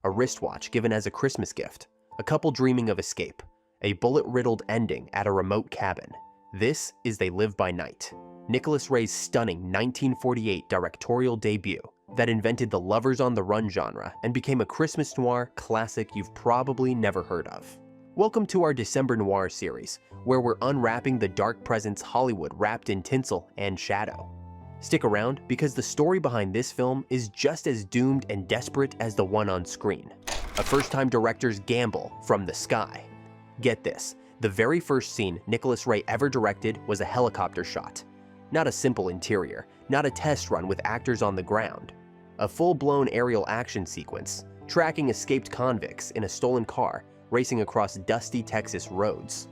a wristwatch given as a Christmas gift, a couple dreaming of escape, a bullet-riddled ending at a remote cabin. This is They Live by Night, Nicholas Ray's stunning 1948 directorial debut that invented the lovers on the run genre and became a Christmas noir classic you've probably never heard of. Welcome to our December Noir series, where we're unwrapping the dark presence Hollywood wrapped in tinsel and shadow. Stick around because the story behind this film is just as doomed and desperate as the one on screen. A first-time director's gamble from the sky. Get this, the very first scene Nicholas Ray ever directed was a helicopter shot. Not a simple interior, not a test run with actors on the ground. A full-blown aerial action sequence, tracking escaped convicts in a stolen car racing across dusty Texas roads.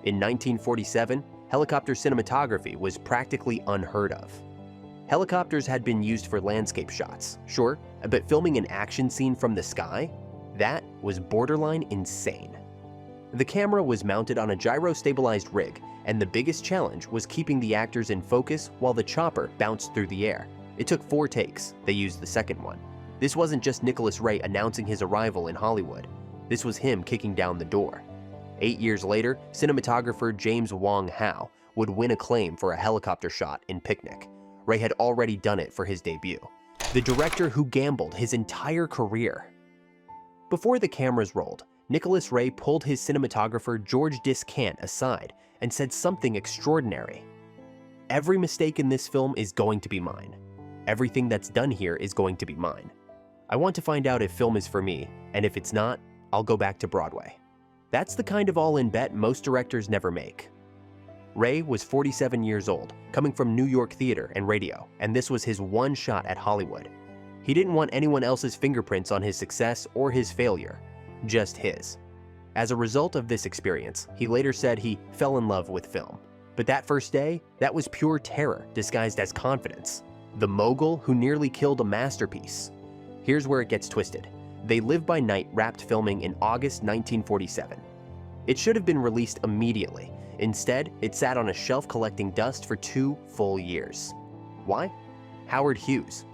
In 1947, helicopter cinematography was practically unheard of. Helicopters had been used for landscape shots, sure, but filming an action scene from the sky? That was borderline insane. The camera was mounted on a gyro-stabilized rig, and the biggest challenge was keeping the actors in focus while the chopper bounced through the air. It took 4 takes. They used the second one. This wasn't just Nicholas Ray announcing his arrival in Hollywood. This was him kicking down the door. 8 years later, cinematographer James Wong Howe would win acclaim for a helicopter shot in Picnic. Ray had already done it for his debut. The director who gambled his entire career. Before the cameras rolled, Nicholas Ray pulled his cinematographer George Descant aside and said something extraordinary. Every mistake in this film is going to be mine. Everything that's done here is going to be mine. I want to find out if film is for me, and if it's not, I'll go back to Broadway. That's the kind of all-in bet most directors never make. Ray was 47 years old, coming from New York theater and radio, and this was his one shot at Hollywood. He didn't want anyone else's fingerprints on his success or his failure, just his. As a result of this experience, he later said he fell in love with film. But that first day, that was pure terror disguised as confidence. The mogul who nearly killed a masterpiece. Here's where it gets twisted. They Live by Night wrapped filming in August 1947. It should have been released immediately. Instead, it sat on a shelf collecting dust for 2 full years. Why? Howard Hughes.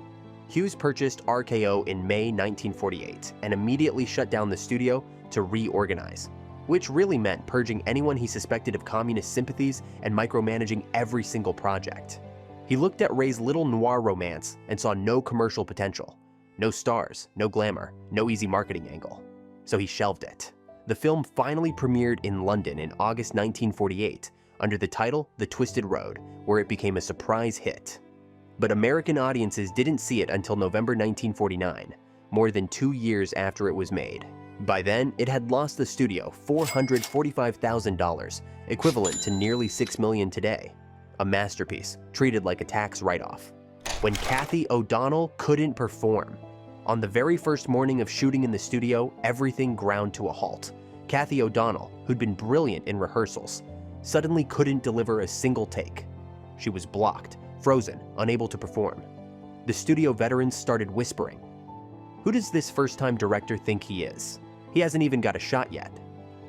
Hughes purchased RKO in May 1948 and immediately shut down the studio to reorganize, which really meant purging anyone he suspected of communist sympathies and micromanaging every single project. He looked at Ray's little noir romance and saw no commercial potential. No stars, no glamour, no easy marketing angle. So he shelved it. The film finally premiered in London in August 1948 under the title The Twisted Road, where it became a surprise hit. But American audiences didn't see it until November 1949, more than 2 years after it was made. By then, it had lost the studio $445,000, equivalent to nearly $6 million today. A masterpiece, treated like a tax write-off. When Cathy O'Donnell couldn't perform. On the very first morning of shooting in the studio, everything ground to a halt. Cathy O'Donnell, who'd been brilliant in rehearsals, suddenly couldn't deliver a single take. She was blocked, frozen, unable to perform. The studio veterans started whispering. Who does this first-time director think he is? He hasn't even got a shot yet.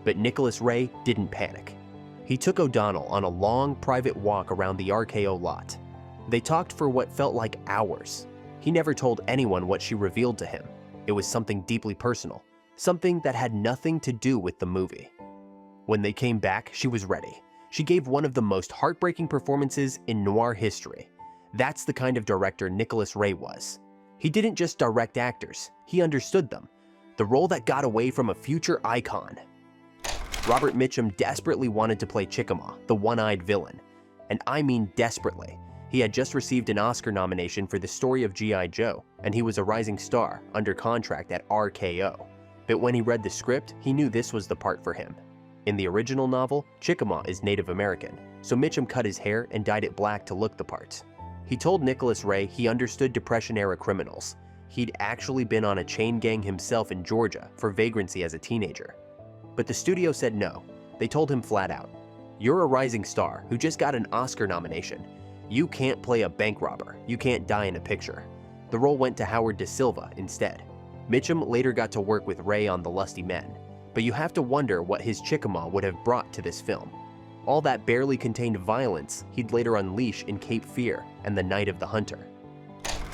But Nicholas Ray didn't panic. He took O'Donnell on a long, private walk around the RKO lot. They talked for what felt like hours. He never told anyone what she revealed to him. It was something deeply personal, something that had nothing to do with the movie. When they came back, she was ready. She gave one of the most heartbreaking performances in noir history. That's the kind of director Nicholas Ray was. He didn't just direct actors, he understood them. The role that got away from a future icon. Robert Mitchum desperately wanted to play Chicamaw, the one-eyed villain. And I mean desperately. He had just received an Oscar nomination for The Story of G.I. Joe, and he was a rising star under contract at RKO. But when he read the script, he knew this was the part for him. In the original novel, Chicamaw is Native American, so Mitchum cut his hair and dyed it black to look the part. He told Nicholas Ray he understood Depression-era criminals. He'd actually been on a chain gang himself in Georgia for vagrancy as a teenager. But the studio said no. They told him flat out, "You're a rising star who just got an Oscar nomination. You can't play a bank robber. You can't die in a picture." The role went to Howard De Silva instead. Mitchum later got to work with Ray on The Lusty Men, but you have to wonder what his Chicamaw would have brought to this film. All that barely contained violence he'd later unleash in Cape Fear and The Night of the Hunter.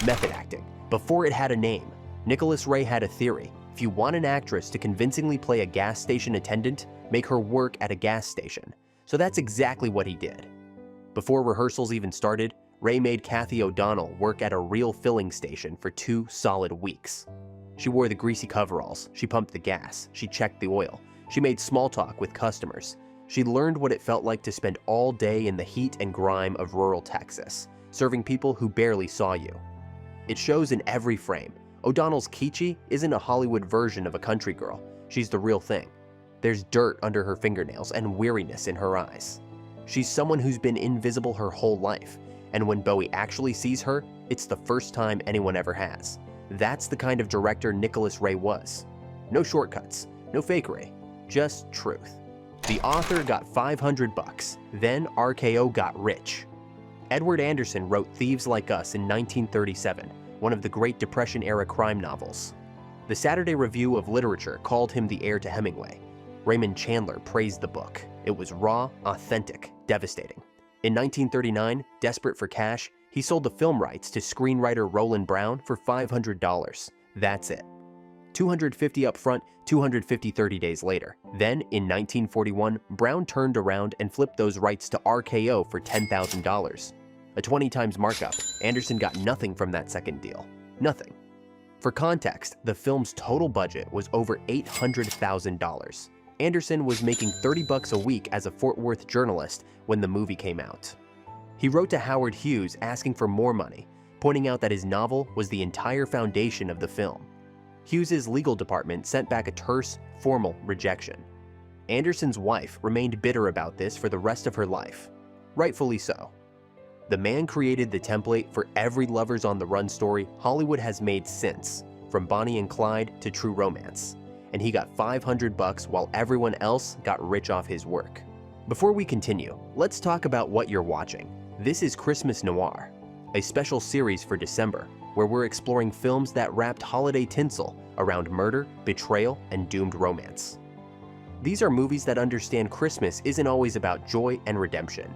Method acting. Before it had a name, Nicholas Ray had a theory: If you want an actress to convincingly play a gas station attendant, make her work at a gas station. So that's exactly what he did. Before rehearsals even started, Ray made Cathy O'Donnell work at a real filling station for 2 solid weeks. She wore the greasy coveralls, she pumped the gas, she checked the oil, she made small talk with customers. She learned what it felt like to spend all day in the heat and grime of rural Texas, serving people who barely saw you. It shows in every frame. O'Donnell's Keechie isn't a Hollywood version of a country girl, she's the real thing. There's dirt under her fingernails and weariness in her eyes. She's someone who's been invisible her whole life, and when Bowie actually sees her, it's the first time anyone ever has. That's the kind of director Nicholas Ray was. No shortcuts, no fakery, just truth. The author got $500, then RKO got rich. Edward Anderson wrote Thieves Like Us in 1937, one of the Great Depression-era crime novels. The Saturday Review of Literature called him the heir to Hemingway. Raymond Chandler praised the book. It was raw, authentic, devastating. In 1939, desperate for cash, he sold the film rights to screenwriter Roland Brown for $500. That's it. $250 up front, $250 30 days later. Then, in 1941, Brown turned around and flipped those rights to RKO for $10,000. A 20 times markup. Anderson got nothing from that second deal. Nothing. For context, the film's total budget was over $800,000. Anderson was making $30 a week as a Fort Worth journalist when the movie came out. He wrote to Howard Hughes asking for more money, pointing out that his novel was the entire foundation of the film. Hughes's legal department sent back a terse, formal rejection. Anderson's wife remained bitter about this for the rest of her life. Rightfully so. The man created the template for every Lovers on the Run story Hollywood has made since, from Bonnie and Clyde to True Romance. And he got $500 while everyone else got rich off his work. Before we continue, let's talk about what you're watching. This is Christmas Noir, a special series for December, where we're exploring films that wrapped holiday tinsel around murder, betrayal, and doomed romance. These are movies that understand Christmas isn't always about joy and redemption.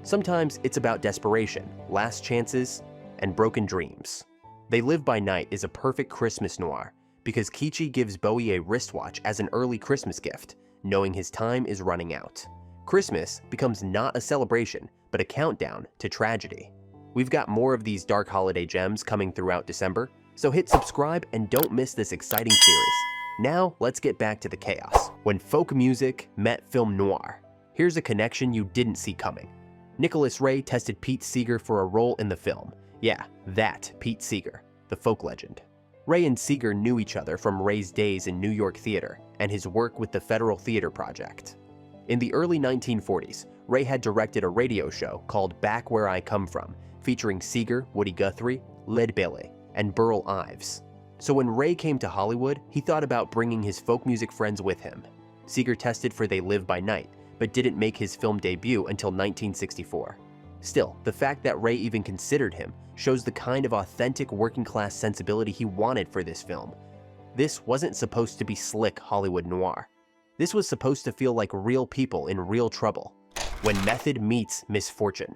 Sometimes it's about desperation, last chances, and broken dreams. They Live by Night is a perfect Christmas noir, because Keechie gives Bowie a wristwatch as an early Christmas gift, knowing his time is running out. Christmas becomes not a celebration, but a countdown to tragedy. We've got more of these dark holiday gems coming throughout December, so hit subscribe and don't miss this exciting series. Now, let's get back to the chaos. When folk music met film noir. Here's a connection you didn't see coming. Nicholas Ray tested Pete Seeger for a role in the film. Yeah, that Pete Seeger, the folk legend. Ray and Seeger knew each other from Ray's days in New York theater and his work with the Federal Theater Project. In the early 1940s, Ray had directed a radio show called Back Where I Come From, featuring Seeger, Woody Guthrie, Led Bailey, and Burl Ives. So when Ray came to Hollywood, he thought about bringing his folk music friends with him. Seeger tested for They Live by Night, but didn't make his film debut until 1964. Still, the fact that Ray even considered him shows the kind of authentic working-class sensibility he wanted for this film. This wasn't supposed to be slick Hollywood noir. This was supposed to feel like real people in real trouble, when method meets misfortune.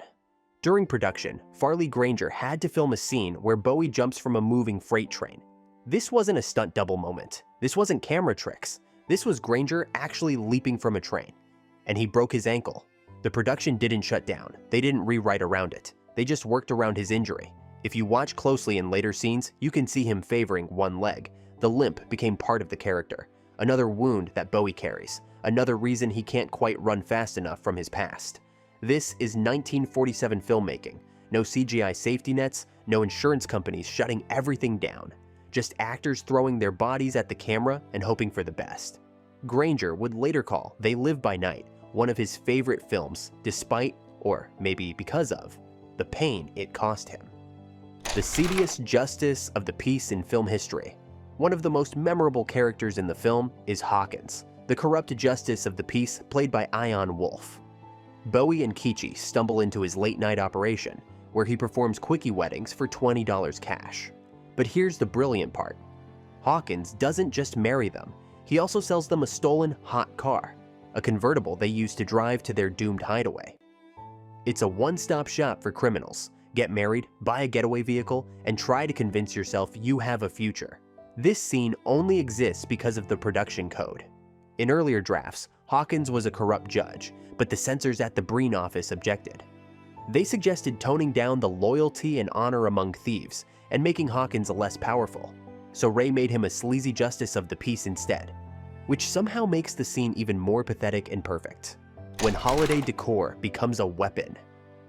During production, Farley Granger had to film a scene where Bowie jumps from a moving freight train. This wasn't a stunt double moment. This wasn't camera tricks. This was Granger actually leaping from a train. And he broke his ankle. The production didn't shut down. They didn't rewrite around it. They just worked around his injury. If you watch closely in later scenes, you can see him favoring one leg. The limp became part of the character. Another wound that Bowie carries. Another reason he can't quite run fast enough from his past. This is 1947 filmmaking. No CGI safety nets, no insurance companies shutting everything down. Just actors throwing their bodies at the camera and hoping for the best. Granger would later call They Live by Night one of his favorite films, despite, or maybe because of, the pain it cost him. The seediest justice of the peace in film history. One of the most memorable characters in the film is Hawkins, the corrupt justice of the peace played by Ion Wolfe. Bowie and Keechie stumble into his late-night operation, where he performs quickie weddings for $20 cash. But here's the brilliant part. Hawkins doesn't just marry them, he also sells them a stolen hot car, a convertible they use to drive to their doomed hideaway. It's a one-stop shop for criminals. Get married, buy a getaway vehicle, and try to convince yourself you have a future. This scene only exists because of the production code. In earlier drafts, Hawkins was a corrupt judge, but the censors at the Breen office objected. They suggested toning down the loyalty and honor among thieves and making Hawkins less powerful, so Ray made him a sleazy justice of the peace instead, which somehow makes the scene even more pathetic and perfect. When holiday decor becomes a weapon.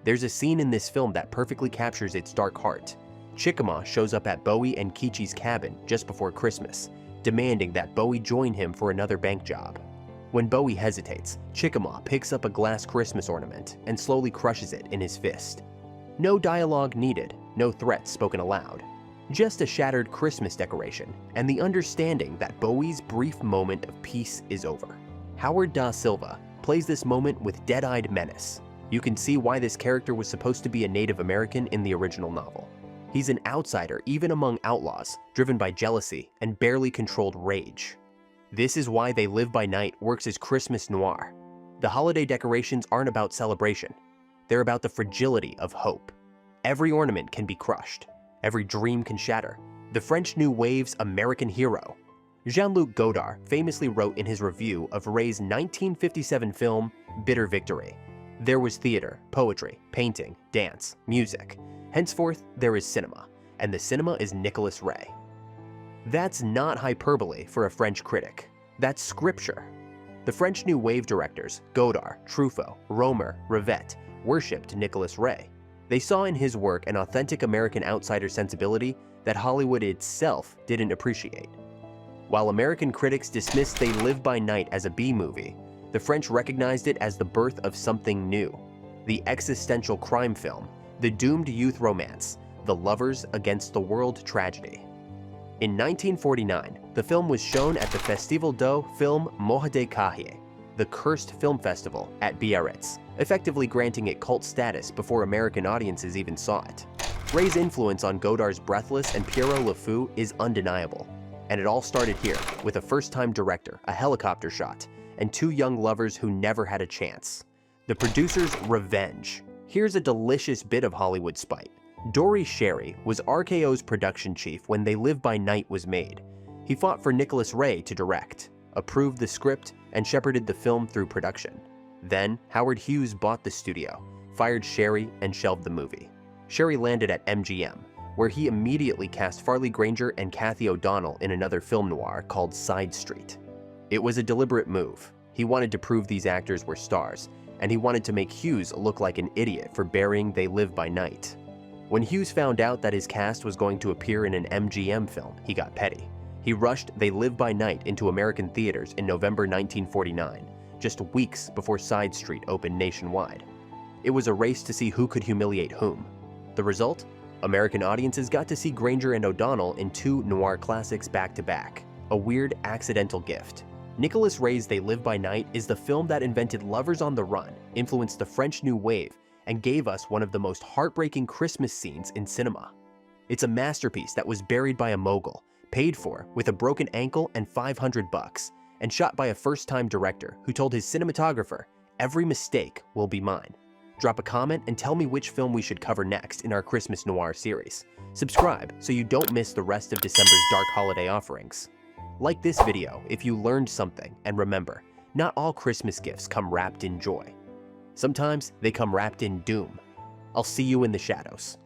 There's a scene in this film that perfectly captures its dark heart. Chicamaw shows up at Bowie and Keechie's cabin just before Christmas, demanding that Bowie join him for another bank job. When Bowie hesitates, Chicamaw picks up a glass Christmas ornament and slowly crushes it in his fist. No dialogue needed, no threats spoken aloud. Just a shattered Christmas decoration and the understanding that Bowie's brief moment of peace is over. Howard da Silva plays this moment with dead-eyed menace. You can see why this character was supposed to be a Native American in the original novel. He's an outsider even among outlaws, driven by jealousy and barely controlled rage. This is why They Live by Night works as Christmas noir. The holiday decorations aren't about celebration. They're about the fragility of hope. Every ornament can be crushed. Every dream can shatter. The French New Wave's American hero. Jean-Luc Godard famously wrote in his review of Ray's 1957 film, Bitter Victory, "There was theater, poetry, painting, dance, music. Henceforth, there is cinema, and the cinema is Nicholas Ray." That's not hyperbole for a French critic. That's scripture. The French New Wave directors, Godard, Truffaut, Romer, Rivette, worshipped Nicholas Ray. They saw in his work an authentic American outsider sensibility that Hollywood itself didn't appreciate. While American critics dismissed They Live by Night as a B-movie, the French recognized it as the birth of something new. The existential crime film, the doomed youth romance, the lovers against the world tragedy. In 1949, the film was shown at the Festival do Film Morro de Carrier, the cursed film festival at Biarritz, effectively granting it cult status before American audiences even saw it. Ray's influence on Godard's Breathless and Pierrot Le Fou is undeniable, and it all started here with a first-time director, a helicopter shot, and two young lovers who never had a chance. The producer's revenge. Here's a delicious bit of Hollywood spite. Dory Sherry was RKO's production chief when They Live by Night was made. He fought for Nicholas Ray to direct, approved the script, and shepherded the film through production. Then, Howard Hughes bought the studio, fired Sherry, and shelved the movie. Sherry landed at MGM, where he immediately cast Farley, Granger, and Cathy O'Donnell in another film noir called Side Street. It was a deliberate move. He wanted to prove these actors were stars, and he wanted to make Hughes look like an idiot for burying They Live by Night. When Hughes found out that his cast was going to appear in an MGM film, he got petty. He rushed They Live by Night into American theaters in November 1949, just weeks before Side Street opened nationwide. It was a race to see who could humiliate whom. The result? American audiences got to see Granger and O'Donnell in two noir classics back-to-back, a weird accidental gift. Nicholas Ray's They Live by Night is the film that invented lovers on the run, influenced the French New Wave, and gave us one of the most heartbreaking Christmas scenes in cinema. It's a masterpiece that was buried by a mogul, paid for with a broken ankle and $500, and shot by a first-time director who told his cinematographer, "Every mistake will be mine." Drop a comment and tell me which film we should cover next in our Christmas Noir series. Subscribe so you don't miss the rest of December's dark holiday offerings. Like this video if you learned something, and remember, not all Christmas gifts come wrapped in joy. Sometimes they come wrapped in doom. I'll see you in the shadows.